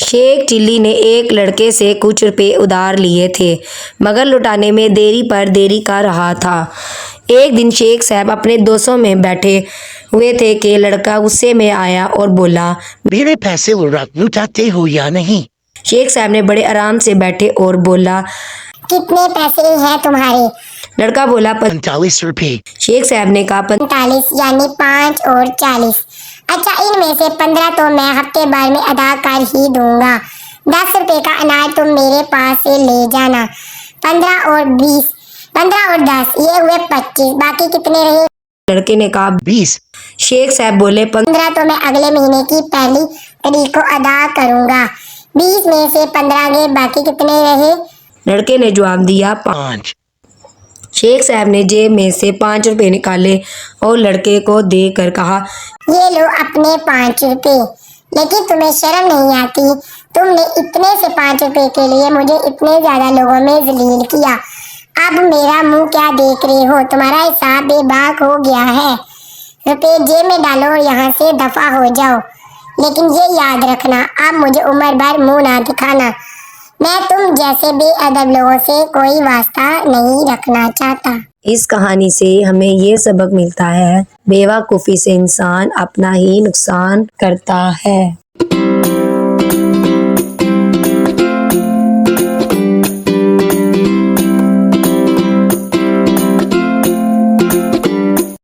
Sheikh chilli ने एक लड़के से कुछ रुपए उधार लिए थे, मगर लौटाने में देरी पर देरी कर रहा था। एक दिन शेख साहब अपने दोस्तों में बैठे हुए थे कि लड़का गुस्से में आया और बोला, मेरे पैसे लौटाते हो या नहीं? शेख साहब ने बड़े आराम से बैठे और बोला, कितने पैसे हैं तुम्हारे? लड़का बोला, 45 रुपए। शेख साहब ने कहा, 45 यानी 5 और 40। अच्छा, इनमें से 15 तो मैं हफ्ते भर में अदा कर ही दूंगा। 10 रुपए का अनाज तुम मेरे पास से ले जाना। 15 और 20, 15 और 10 ये हुए 25। बाकी कितने रहे? लड़के ने कहा, 20। शेख साहब बोले, 15 तो मैं अगले महीने की पहली तारीख को अदा करूंगा। 20 में से 15 गए, बाकी कितने रहे? लड़के ने जवाब दिया, 5। शेख साहब ने जेब में से 5 रुपए निकाले और लड़के को देकर कहा, ये लो अपने 5 रुपए। लेकिन तुम्हें शर्म नहीं आती? तुमने इतने से 5 रुपए के लिए मुझे इतने ज्यादा लोगों में जलील किया। अब मेरा मुंह क्या देख रहे हो? तुम्हारा हिसाब बेबाक हो गया है। रुपए जेब में डालो और यहाँ से दफा हो जाओ। लेकिन ये याद रखना, अब मुझे उम्र भर मुंह ना दिखाना। मैं तुम जैसे बेअदब लोगों से कोई वास्ता नहीं रखना चाहता। इस कहानी से हमें ये सबक मिलता है, बेवकूफ़ी से इंसान अपना ही नुकसान करता है।